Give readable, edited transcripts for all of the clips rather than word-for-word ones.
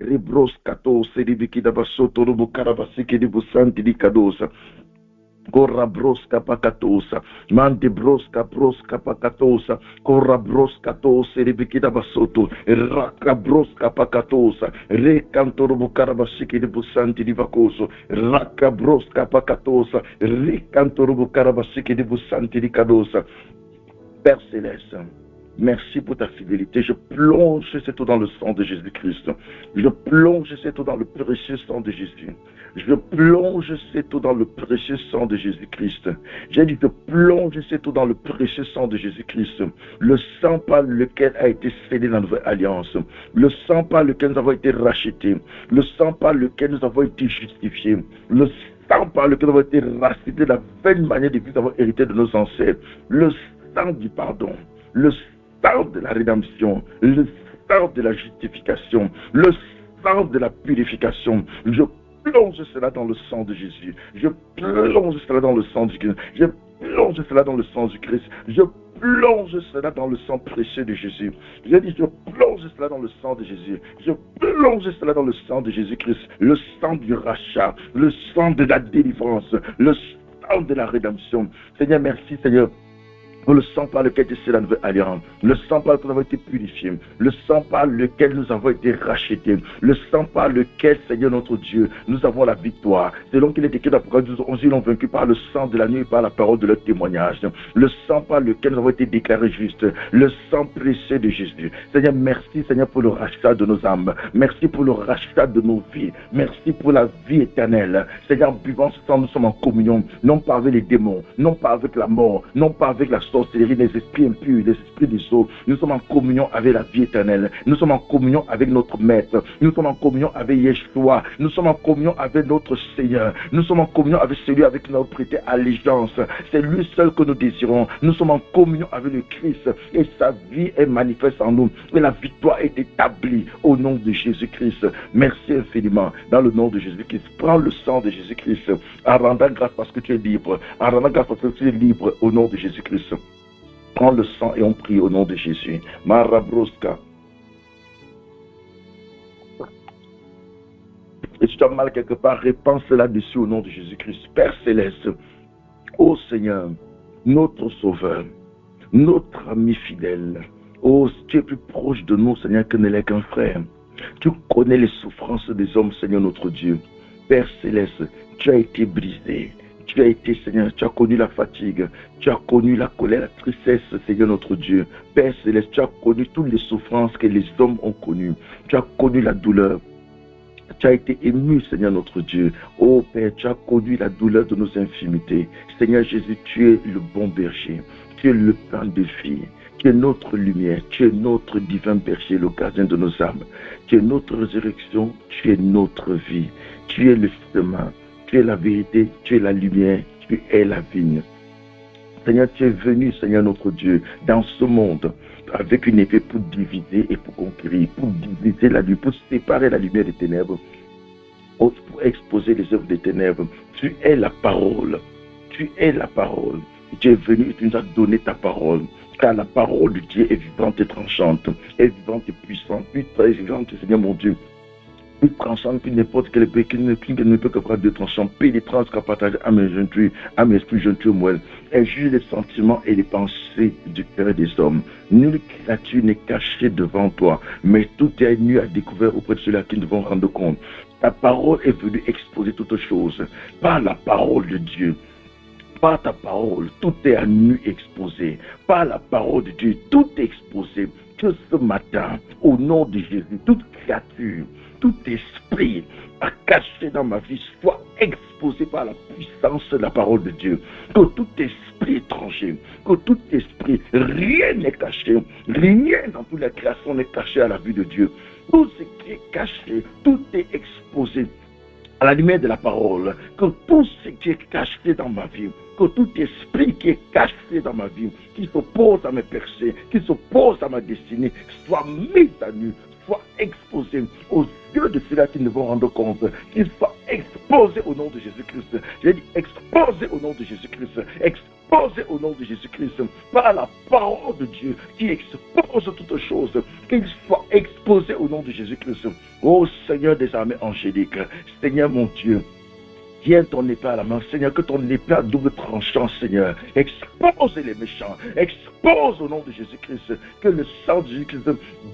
Rebros kato seribiki dabasoto rubu karabasiki dibusanti di kadosa. Corra brosca pacatosa, mante brosca pacatosa, corra brosca tosa, ribikida basoto, racca brosca pacatosa, recanto bucarabasiki di busanti di vacoso, racca brosca pacatosa, recanto bucarabasiki di busanti di cadosa. Père Céleste, merci pour ta fidélité. Je plonge cette eau dans le sang de Jésus-Christ. Je plonge cette eau dans le précieux sang de Jésus. Je plonge cette eau dans le précieux sang de Jésus-Christ. J'ai dit, je plonge cette eau dans le précieux sang de Jésus-Christ. Le sang par lequel a été scellé la nouvelle alliance. Le sang par lequel nous avons été rachetés. Le sang par lequel nous avons été justifiés. Le sang par lequel nous avons été rachetés de la vaine manière de vie que nous avons hérité de nos ancêtres. Le sang du pardon. Le sang de la rédemption. Le sang de la justification. Le sang de la purification. Je plonge cela dans le sang de Jésus. Je plonge cela dans le sang du Christ. Je plonge cela dans le sang du Christ. Je plonge cela dans le sang précieux de Jésus. J'ai dit, je plonge cela dans le sang de Jésus. Je plonge cela dans le sang de Jésus-Christ. Le sang du rachat, le sang de la délivrance, le sang de la rédemption. Seigneur, merci Seigneur. Le sang par lequel tu es la nouvelle alliance, le sang par lequel nous avons été purifiés, le sang par lequel nous avons été rachetés, le sang par lequel, Seigneur notre Dieu, nous avons la victoire. Selon qu'il est écrit dans l'Apocalypse 11, ils l'ont vaincu par le sang de la nuit et par la parole de leur témoignage. Le sang par lequel nous avons été déclarés justes, le sang précieux de Jésus. Seigneur, merci Seigneur pour le rachat de nos âmes. Merci pour le rachat de nos vies. Merci pour la vie éternelle. Seigneur, en buvant ce sang, nous sommes en communion, non pas avec les démons, non pas avec la mort, non pas avec la sorcellerie, les esprits impurs, les esprits des eaux. Nous sommes en communion avec la vie éternelle. Nous sommes en communion avec notre Maître. Nous sommes en communion avec Yeshua. Nous sommes en communion avec notre Seigneur. Nous sommes en communion avec celui avec qui nous avons prêté allégeance. C'est lui seul que nous désirons. Nous sommes en communion avec le Christ et sa vie est manifeste en nous. Et la victoire est établie au nom de Jésus-Christ. Merci infiniment. Dans le nom de Jésus-Christ, prends le sang de Jésus-Christ en rendant grâce parce que tu es libre. En rendant grâce parce que tu es libre au nom de Jésus-Christ. Prends le sang et on prie au nom de Jésus. Marabroska. Et si tu as mal quelque part, répands cela dessus au nom de Jésus-Christ. Père Céleste, ô Seigneur, notre Sauveur, notre ami fidèle, ô tu es plus proche de nous, Seigneur, que ne l'est qu'un frère. Tu connais les souffrances des hommes, Seigneur notre Dieu. Père Céleste, tu as été brisé. Tu as été, Seigneur, tu as connu la fatigue, tu as connu la colère, la tristesse, Seigneur notre Dieu. Père Céleste, tu as connu toutes les souffrances que les hommes ont connues. Tu as connu la douleur. Tu as été ému, Seigneur notre Dieu. Oh Père, tu as connu la douleur de nos infimités. Seigneur Jésus, tu es le bon berger. Tu es le pain de vie. Tu es notre lumière. Tu es notre divin berger, le gardien de nos âmes. Tu es notre résurrection. Tu es notre vie. Tu es le chemin. Tu es la vérité, tu es la lumière, tu es la vigne. Seigneur, tu es venu, Seigneur notre Dieu, dans ce monde, avec une épée pour diviser et pour conquérir, pour diviser la lumière, pour séparer la lumière des ténèbres, pour exposer les œuvres des ténèbres. Tu es la parole. Tu es la parole. Tu es venu et tu nous as donné ta parole. Car la parole de Dieu est vivante et tranchante, est vivante et puissante, plus très vivante, Seigneur mon Dieu. Plus tranchant que n'importe quel épée, qui ne peut que prendre de tranchant, pénétrant jusqu'à partager à mes jointures, à mes esprits jointures moelles. Elle juge les sentiments et les pensées du cœur des hommes. Nulle créature n'est cachée devant toi, mais tout est nu à découvert auprès de ceux à qui nous devons rendre compte. Ta parole est venue exposer toutes choses. Par la parole de Dieu, par ta parole, tout est à nu exposé. Par la parole de Dieu, tout est exposé. Que ce matin, au nom de Jésus, toute créature, tout esprit caché dans ma vie soit exposé par la puissance de la parole de Dieu. Que tout esprit étranger, que tout esprit, rien n'est caché, rien dans toute la création n'est caché à la vue de Dieu. Tout ce qui est caché, tout est exposé à la lumière de la parole. Que tout ce qui est caché dans ma vie, que tout esprit qui est caché dans ma vie, qui s'oppose à mes percées, qui s'oppose à ma destinée, soit mis à nu, soit exposé aux yeux de ceux-là qui ne vont rendre compte, qu'ils soient exposé au nom de Jésus-Christ. J'ai dit exposé au nom de Jésus-Christ. Exposé au nom de Jésus-Christ. Par la parole de Dieu qui expose toutes choses. Qu'il soit exposé au nom de Jésus-Christ. Oh Seigneur des armées angéliques. Seigneur mon Dieu. Tiens ton épée à la main, Seigneur, que ton épée à double tranchant, Seigneur, expose les méchants, expose au nom de Jésus-Christ, que le sang de Jésus-Christ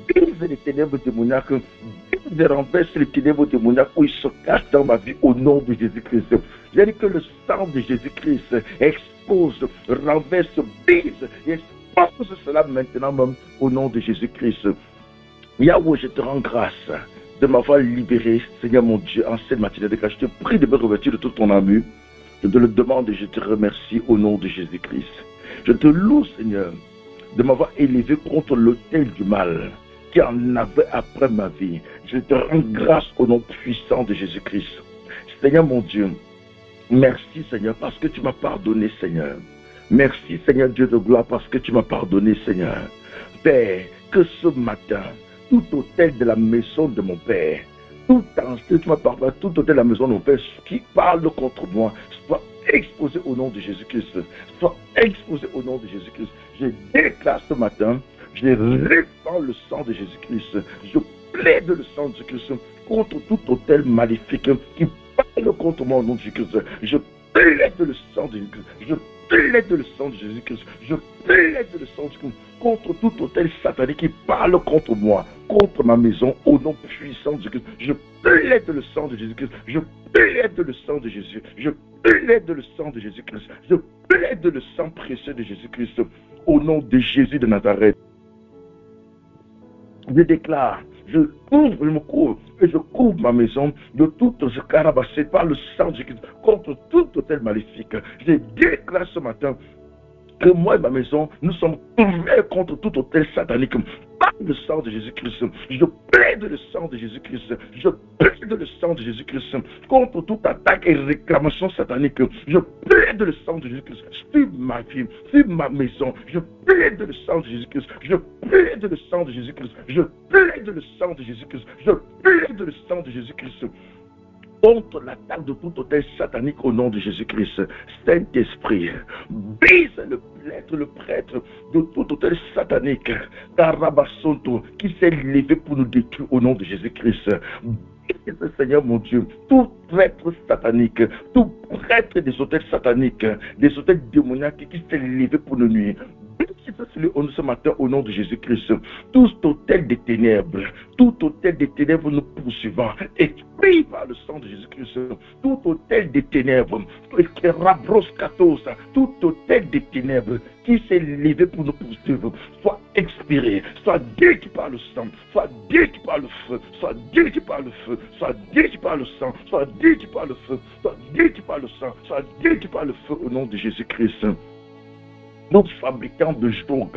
brise les ténèbres démoniaques, brise et renverse les ténèbres démoniaques où ils se cachent dans ma vie au nom de Jésus-Christ. J'ai dit que le sang de Jésus-Christ expose, renverse, brise et expose cela maintenant même au nom de Jésus-Christ. Yahweh, je te rends grâce de m'avoir libéré, Seigneur mon Dieu, en cette matinée de grâce. Je te prie de me revêtir de tout ton amour. Je te le demande et je te remercie au nom de Jésus-Christ. Je te loue, Seigneur, de m'avoir élevé contre l'autel du mal qui en avait après ma vie. Je te rends grâce au nom puissant de Jésus-Christ. Seigneur mon Dieu, merci Seigneur parce que tu m'as pardonné, Seigneur. Merci Seigneur Dieu de gloire parce que tu m'as pardonné, Seigneur. Père, que ce matin, tout autel de la maison de mon Père, tout autel de la maison de mon Père qui parle contre moi, soit exposé au nom de Jésus-Christ. Soit exposé au nom de Jésus-Christ. Je déclare ce matin, je répands le sang de Jésus-Christ. Je plaide le sang de Jésus-Christ contre tout autel maléfique qui parle contre moi au nom de Jésus-Christ. Je plaide le sang de Jésus-Christ. Je plaide le sang de Jésus-Christ. Je plaide le sang de Jésus-Christ contre tout autel satanique qui parle contre moi, contre ma maison, au nom puissant de Jésus-Christ. Je plaide le sang de Jésus-Christ. Je plaide le sang de Jésus. Je plaide le sang de Jésus-Christ. Je plaide le sang précieux de Jésus-Christ au nom de Jésus de Nazareth. Je déclare, je me couvre et je couvre ma maison de toute ce carabassé par le sang de Jésus-Christ contre tout autel maléfique. Je déclare ce matin que moi et ma maison, nous sommes couverts contre tout autel satanique par le sang de Jésus-Christ. Je plaide le sang de Jésus-Christ. Je plaide le sang de Jésus-Christ contre toute attaque et réclamation satanique. Je plaide le sang de Jésus-Christ sur ma vie, sur ma maison. Je plaide le sang de Jésus-Christ. Je plaide le sang de Jésus-Christ. Je plaide le sang de Jésus-Christ. Je plaide le sang de Jésus-Christ contre l'attaque de tout autel satanique au nom de Jésus-Christ. Saint-Esprit, brise le prêtre de tout autel satanique, Karabasonto, qui s'est levé pour nous détruire au nom de Jésus-Christ. Brise, Seigneur mon Dieu, tout prêtre satanique, tout prêtre des autels sataniques, des autels démoniaques qui s'est levé pour nous nuire. Ce matin au nom de Jésus-Christ, tout autel des ténèbres, tout autel des ténèbres nous poursuivant, exprimé par le sang de Jésus-Christ, tout autel des ténèbres, tout autel des ténèbres qui s'est levé pour nous poursuivre, soit expiré, soit détruit par le sang, soit détruit par le feu, soit détruit par le feu, soit détruit par le sang, soit détruit par le feu, soit détruit par le sang, soit détruit par le feu au nom de Jésus-Christ. Nous fabricants de joug,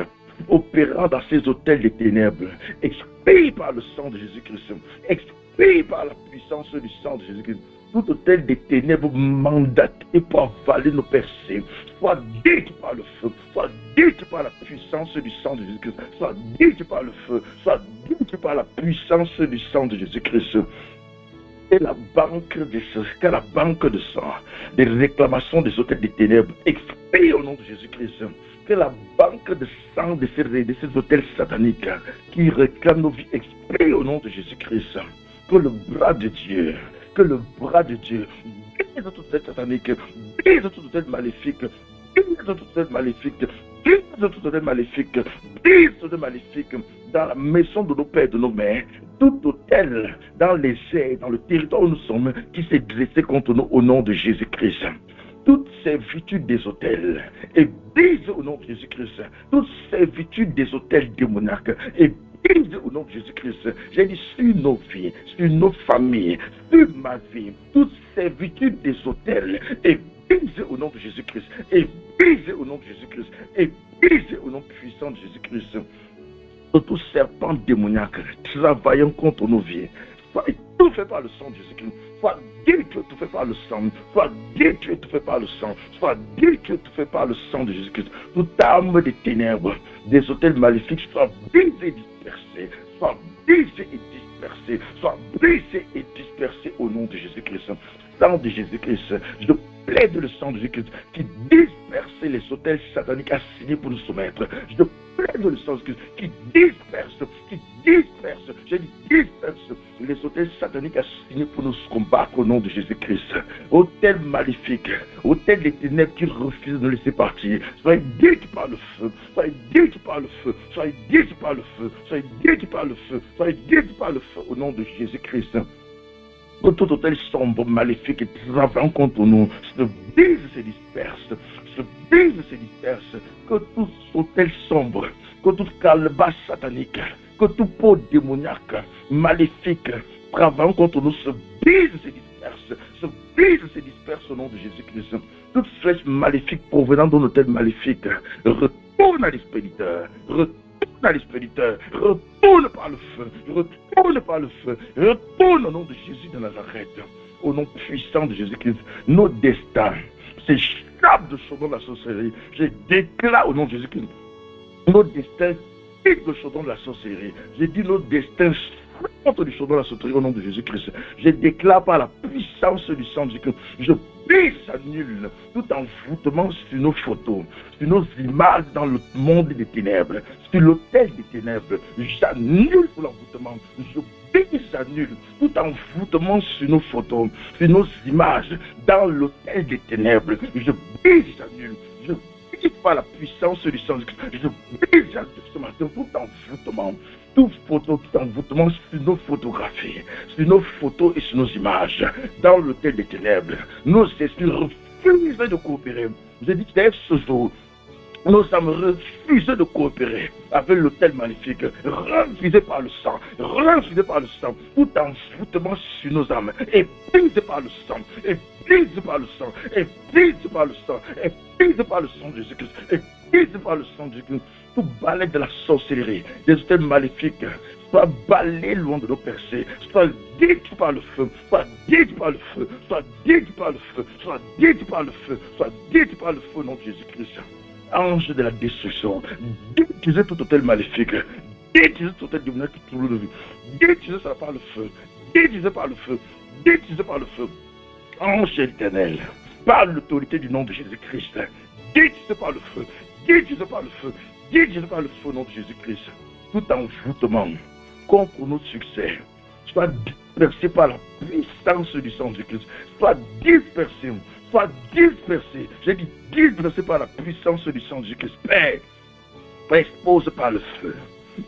opérant dans ces hôtels des ténèbres, expirés par le sang de Jésus-Christ, expirés par la puissance du sang de Jésus-Christ, tout hôtel des ténèbres mandaté pour avaler nos percées, soit détruit par le feu, soit détruit par la puissance du sang de Jésus-Christ, soit détruit par le feu, soit détruit par la puissance du sang de Jésus-Christ. Et la banque de sang, des réclamations des hôtels des ténèbres, expirée au nom de Jésus-Christ. Que la banque de sang de ces hôtels sataniques qui réclament nos vies, expirée au nom de Jésus-Christ. Que le bras de Dieu, brise tout hôtel satanique, brise tout hôtel maléfique, brise tout hôtel maléfique, brise tout hôtel maléfique, brise tout hôtel maléfique dans la maison de nos pères et de nos mères. Tout hôtel dans les airs, dans le territoire où nous sommes, qui s'est dressé contre nous au nom de Jésus-Christ. Toutes servitudes des hôtels et brise au nom de Jésus-Christ. Toutes servitudes des hôtels démoniaques et brise au nom de Jésus-Christ. J'ai dit sur nos vies, sur nos familles, sur ma vie, toute servitude des hôtels et brise au nom de Jésus-Christ. Et brise au nom de Jésus-Christ. Et brise au nom puissant de Jésus-Christ. Tout serpent démoniaque travaillant contre nos vies, soit étouffé par le sang de Jésus-Christ, soit détruit, étouffé par le sang, soit détruit, étouffé par le sang, soit détruit, étouffé par le sang de Jésus-Christ. Toute arme des ténèbres, des hôtels maléfiques, soit brisée et dispersée, soit brisée et dispersée dispersés, soient brisés et dispersés au nom de Jésus-Christ. Sang de Jésus-Christ, je plaide le sang de Jésus-Christ qui disperse les autels sataniques assignés pour nous soumettre. Je plaide le sang de Jésus-Christ qui disperse, je dis disperse les autels sataniques assignés pour nous combattre au nom de Jésus-Christ. Autel maléfique, autel des ténèbres qui refusent de nous laisser partir, soyez détruits par le feu, soyez détruits par le feu, soyez détruits par le feu, soyez détruits par le feu, soyez détruits par le feu au nom de Jésus-Christ. Que tout hôtel sombre, maléfique et travaillant contre nous se brise et se disperse. Se brise et se disperse. Que tout hôtel sombre, que toute calebasse satanique, que tout pot démoniaque, maléfique, travaillant contre nous se brise et se disperse. Se brise et se disperse au nom de Jésus-Christ. Toute flèche maléfique provenant d'un hôtel maléfique retourne à l'expéditeur. À l'expéditeur, retourne par le feu, retourne par le feu, retourne au nom de Jésus de Nazareth, au nom puissant de Jésus-Christ. Nos destins s'échappent de chaudron de la sorcellerie. Je déclare au nom de Jésus-Christ, nos destins quittent le chaudron de la sorcellerie. J'ai dit nos destins sortent du chaudron de la sorcellerie au nom de Jésus-Christ. Je déclare par la puissance du sang de Jésus-Christ, je s'annule tout envoûtement sur nos photos, sur nos images dans le monde des ténèbres, sur l'autel des ténèbres. J'annule tout l'envoûtement. J'annule tout envoûtement sur nos photos, sur nos images dans l'autel des ténèbres. J'annule. Je brise par la puissance du sang. Je brise ce matin tout envoûtement. Tout envoûtement sur nos photographies, sur nos photos et sur nos images, dans l'autel des ténèbres. Nos esprits refusent de coopérer. J'ai dit que ce jour, nos âmes refusent de coopérer avec l'autel magnifique, refusé par le sang, tout envoûtement sur nos âmes, et brisé par le sang, et brisé par le sang, et brisé par le sang, et brisé par le sang de Jésus-Christ, et brisé par le sang de Jésus-Christ. Tout balai de la sorcellerie, des hôtels maléfiques, soit balayé loin de nos percées, soit détruit par le feu, soit détruit par le feu, soit détruit par le feu, soit détruit par le feu, soit détruit par le feu au nom de Jésus-Christ. Ange de la destruction, détruisez tout hôtel maléfique, détruisez tout hôtel démoniaque qui trouve le vie, détruisez ça par le feu, détruisez par le feu, détruisez par le feu. Ange éternel, par l'autorité du nom de Jésus-Christ, détruisez par le feu, détruisez par le feu. Détruisez par le feu au nom de Jésus-Christ. Tout envoûtement contre notre succès soit dispersé par la puissance du sang de Jésus-Christ. Soit dispersé. J'ai dit dispersé par la puissance du sang de Jésus-Christ. Père, expose par le feu.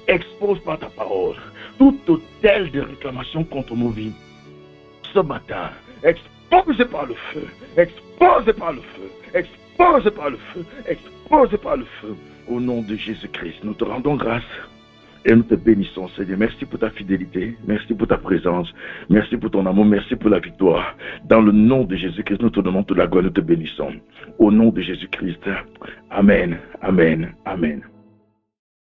Expose par ta parole. Tout hôtel de réclamation contre nos vies. Ce matin, exposé par le feu. Exposé par le feu. Exposé par le feu. Exposé par le feu. Au nom de Jésus-Christ, nous te rendons grâce et nous te bénissons, Seigneur. Merci pour ta fidélité, merci pour ta présence, merci pour ton amour, merci pour la victoire. Dans le nom de Jésus-Christ, nous te donnons toute la gloire, nous te bénissons. Au nom de Jésus-Christ, Amen, Amen, Amen.